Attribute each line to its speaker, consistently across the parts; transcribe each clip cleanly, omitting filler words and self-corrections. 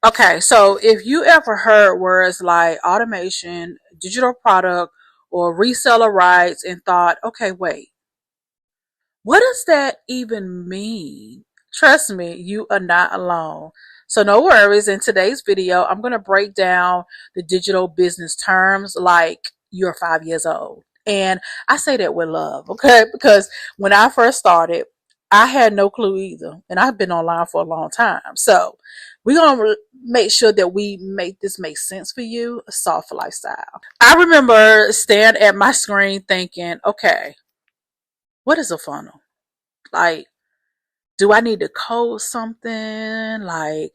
Speaker 1: Okay, so if you ever heard words like automation, digital product, or reseller rights and thought, okay, wait, what does that even mean? Trust me, you are not alone. So no worries. In today's video, I'm going to break down the digital business terms like you're 5 years old. And I say that with love, okay? Because when I first started, I had no clue either. And I've been online for a long time. So we're going to make sure that we make this make sense for you, a soft lifestyle. I remember staring at my screen thinking, okay, what is a funnel? Like, do I need to code something? Like,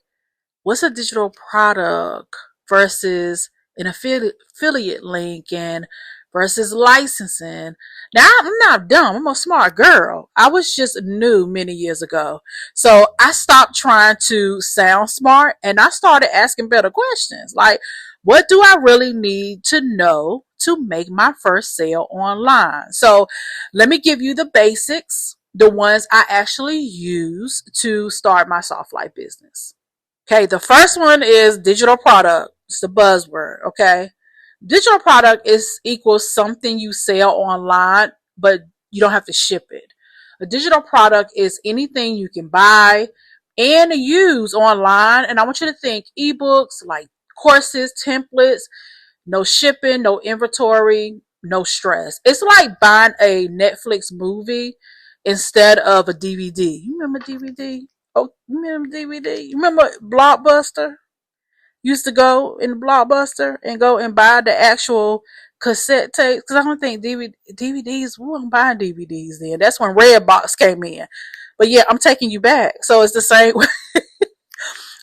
Speaker 1: what's a digital product versus an affiliate link and versus licensing? Now, I'm not dumb. I'm a smart girl. I was just new many years ago. So I stopped trying to sound smart and I started asking better questions. Like, what do I really need to know to make my first sale online? So let me give you the basics, the ones I actually use to start my soft life business. Okay, the first one is digital product. It's the buzzword, okay? Digital product is equals something you sell online, but you don't have to ship it. A digital product is anything you can buy and use online. And I want you to think ebooks, like courses, templates, no shipping, no inventory, no stress. It's like buying a Netflix movie instead of a DVD. You remember DVD? Oh, you remember DVD? You remember Blockbuster? Used to go in Blockbuster and go and buy the actual cassette tapes because I don't think DVDs. We weren't buying DVDs then. That's when Redbox came in. But yeah, I'm taking you back. So it's the same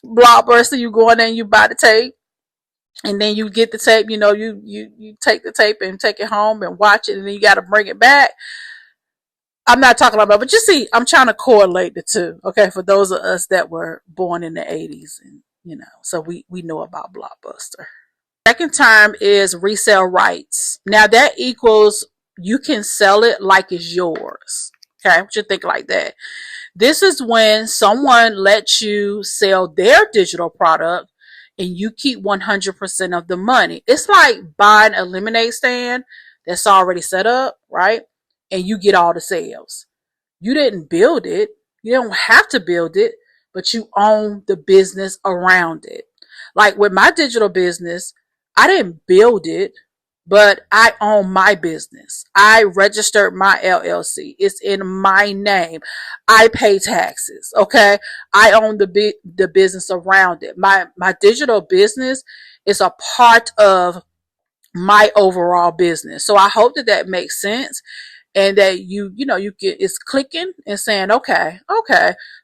Speaker 1: Blockbuster. You go in there and you buy the tape, and then you get the tape. You know, you take the tape and take it home and watch it, and then you got to bring it back. I'm not talking about, but you see, I'm trying to correlate the two. Okay, for those of us that were born in the '80s, and so we know about Blockbuster. Second term is resell rights. Now that equals you can sell it like it's yours. Okay, I want you to think like that. This is when someone lets you sell their digital product and you keep 100% of the money. It's like buying a lemonade stand that's already set up, right? And you get all the sales. You didn't build it. You don't have to build it, but you own the business around it. Like with my digital business, I didn't build it, but I own my business. I registered my LLC. It's in my name. I pay taxes. Okay. I own the business around it. My digital business is a part of my overall business. So I hope that that makes sense and that you get it's clicking and saying okay,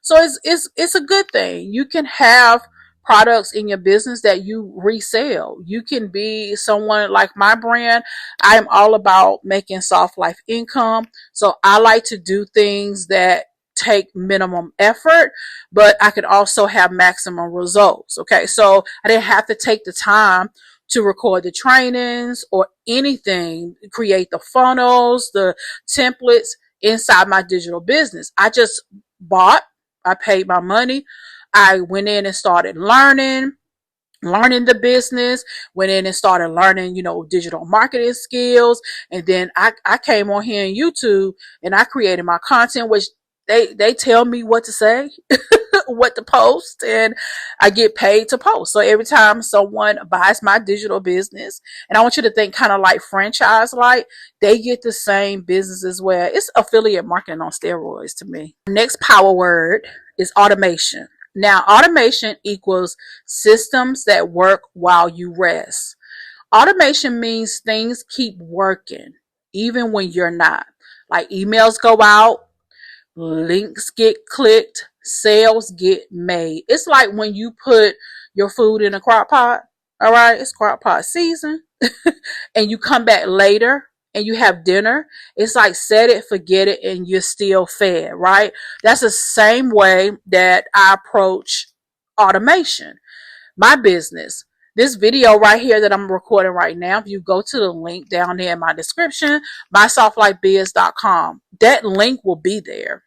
Speaker 1: so it's a good thing. You can have products in your business that you resell. You can be someone like my brand. I'm all about making soft life income, so I like to do things that take minimum effort, but I could also have maximum results. Okay, so I didn't have to take the time to record the trainings or anything, create the funnels, the templates inside my digital business. I just bought, I paid my money. I went in and started learning the business, went in and started learning, digital marketing skills. And then I came on here on YouTube and I created my content, which they tell me what to say, what to post, and I get paid to post. So every time someone buys my digital business, and I want you to think kind of like franchise, like they get the same business as well. It's affiliate marketing on steroids to me. Next power word is automation. Now, automation equals systems that work while you rest. Automation means things keep working even when you're not. Like emails go out, links get clicked, sales get made. It's like when you put your food in a crock pot, all right, it's crock pot season, and you come back later and you have dinner. It's like set it, forget it, and you're still fed, right? That's the same way that I approach automation. My business. This video right here that I'm recording right now, if you go to the link down there in my description, mysoftlifebiz.com, that link will be there.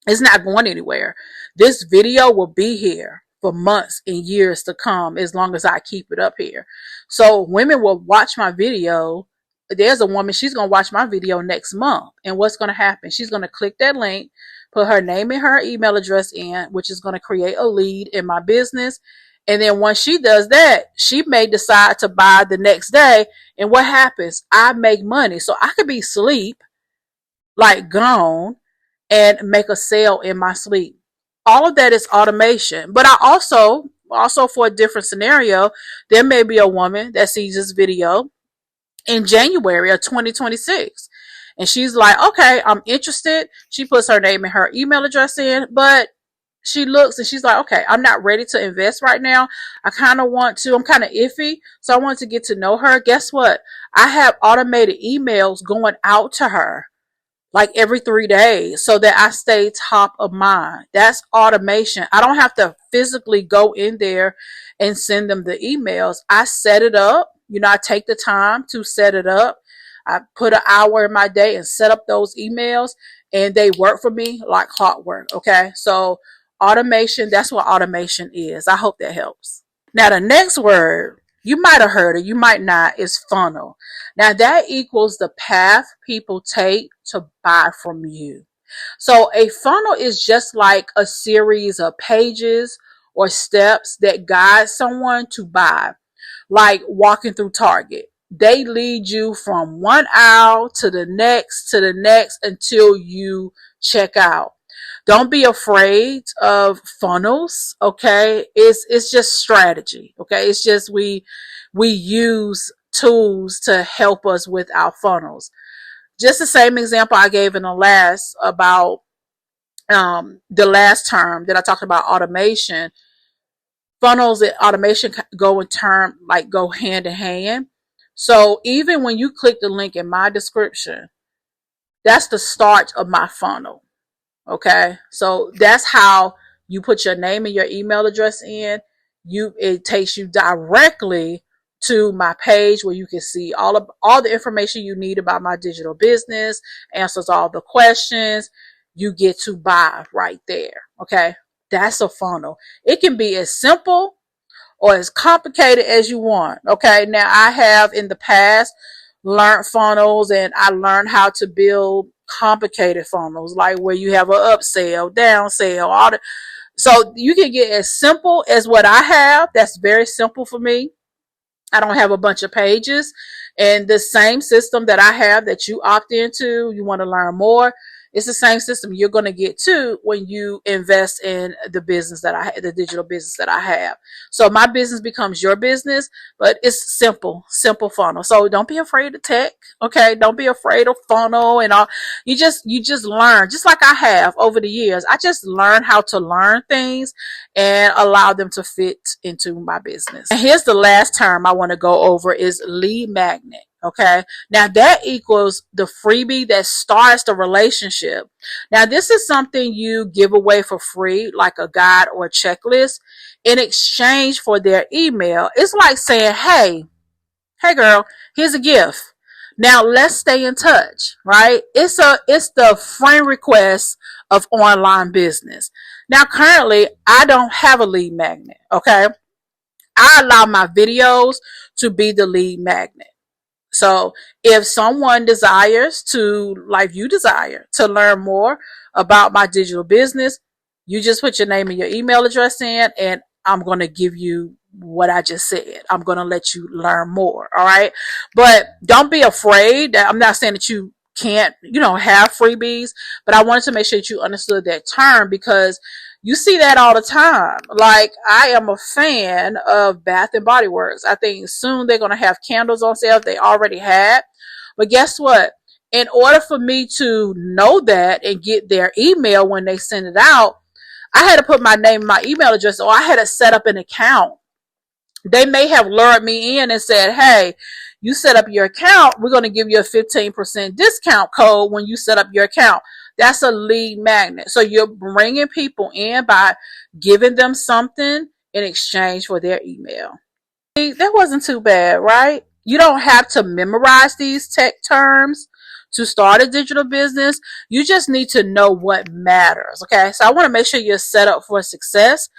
Speaker 1: It's not going anywhere. This video will be here. for months and years to come, as long as I keep it up here. So women will watch my video. There's a woman, she's going to watch my video next month. And what's going to happen? She's going to click that link, put her name and her email address in, which is going to create a lead in my business. And then once she does that, she may decide to buy the next day. And what happens? I make money. So I could be asleep, like gone, and make a sale in my sleep. All of that is automation. But I also for a different scenario, there may be a woman that sees this video in January of 2026. And she's like, okay, I'm interested. She puts her name and her email address in, but she looks and she's like, okay, I'm not ready to invest right now. I'm kind of iffy. So I want to get to know her. Guess what? I have automated emails going out to her like every 3 days so that I stay top of mind. That's automation. I don't have to physically go in there and send them the emails. I set it up. I take the time to set it up. I put an hour in my day and set up those emails, and they work for me like clockwork. Okay. So automation, that's what automation is. I hope that helps. Now, the next word, you might have heard it, you might not, is funnel. Now, that equals the path people take to buy from you. So a funnel is just like a series of pages or steps that guide someone to buy, like walking through Target. They lead you from one aisle to the next until you check out. Don't be afraid of funnels, okay? It's just strategy, okay? It's just we use tools to help us with our funnels. Just the same example I gave in the last about the last term that I talked about, automation. Funnels and automation go hand in hand. So even when you click the link in my description, that's the start of my funnel. Okay, so that's how you put your name and your email address in. It takes you directly to my page where you can see all the information you need about my digital business, answers all the questions. You get to buy right there. Okay, that's a funnel. It can be as simple or as complicated as you want. Okay, now I have in the past learned funnels, and I learned how to build complicated funnels, like where you have an upsell, downsell, so you can get as simple as what I have. That's very simple for me. I don't have a bunch of pages, and the same system that I have that you opt into, you want to learn more, it's the same system you're going to get to when you invest in the digital business that I have. So my business becomes your business, but it's simple funnel. So don't be afraid of tech. Okay. Don't be afraid of funnel and all. You just learn, just like I have over the years. I just learned how to learn things and allow them to fit into my business. And here's the last term I want to go over is lead magnet. Okay. Now that equals the freebie that starts the relationship. Now this is something you give away for free, like a guide or a checklist in exchange for their email. It's like saying, hey girl, here's a gift. Now let's stay in touch, right? It's the friend request of online business. Now currently I don't have a lead magnet. Okay. I allow my videos to be the lead magnet. So if someone desires to, like you desire, to learn more about my digital business, you just put your name and your email address in, and I'm going to give you what I just said. I'm going to let you learn more. All right. But don't be afraid. I'm not saying that you can't, have freebies, but I wanted to make sure that you understood that term, because you see that all the time. Like, I am a fan of Bath and Body Works. I think soon they're going to have candles on sale. They already had. But guess what? In order for me to know that and get their email when they send it out, I had to put my name and my email address, or I had to set up an account. They may have lured me in and said, hey, you set up your account, we're going to give you a 15% discount code when you set up your account. That's a lead magnet. So you're bringing people in by giving them something in exchange for their email. That wasn't too bad, right? You don't have to memorize these tech terms to start a digital business. You just need to know what matters. Okay. So I want to make sure you're set up for success.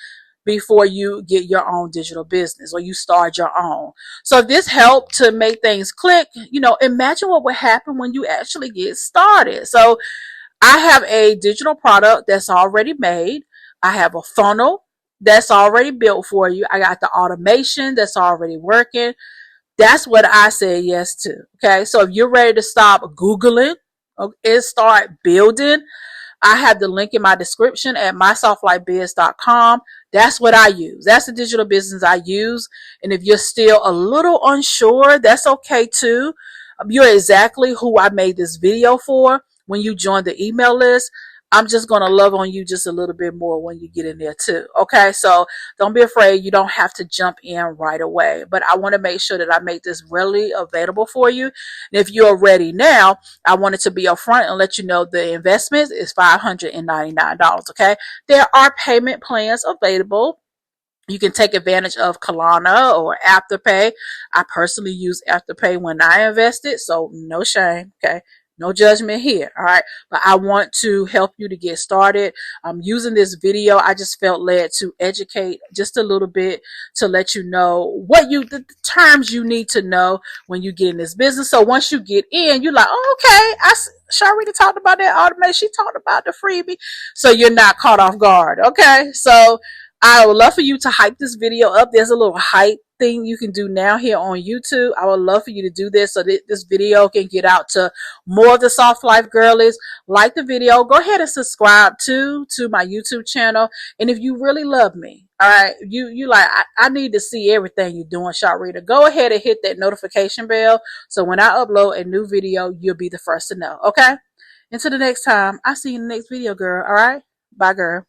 Speaker 1: before you get your own digital business or you start your own. So this helped to make things click. Imagine what would happen when you actually get started. So I have a digital product that's already made. I have a funnel that's already built for you. I got the automation that's already working. That's what I said yes to. Okay. So if you're ready to stop Googling and start building, I have the link in my description at mysoftlibebiz.com. That's what I use. That's the digital business I use. And if you're still a little unsure, that's okay too. You're exactly who I made this video for. When you join the email list, I'm just going to love on you just a little bit more when you get in there too. Okay. So don't be afraid. You don't have to jump in right away, but I want to make sure that I make this readily available for you. And if you're ready now, I wanted to be upfront and let you know the investment is $599. Okay. There are payment plans available. You can take advantage of Klarna or Afterpay. I personally use Afterpay when I invested, so no shame, okay? No judgment here, all right? But I want to help you to get started. I'm using this video. I just felt led to educate just a little bit to let you know the terms you need to know when you get in this business. So once you get in, you're like, oh, okay, Sharlrita talked about that automation. She talked about the freebie. So you're not caught off guard, okay? So I would love for you to hype this video up. There's a little hype thing you can do now here on YouTube. I would love for you to do this so that this video can get out to more of the Soft Life girlies. Like the video. Go ahead and subscribe to my YouTube channel. And if you really love me, all right, you like, I need to see everything you're doing, Sharlrita. Go ahead and hit that notification bell so when I upload a new video, you'll be the first to know, okay? Until the next time, I'll see you in the next video, girl, all right? Bye, girl.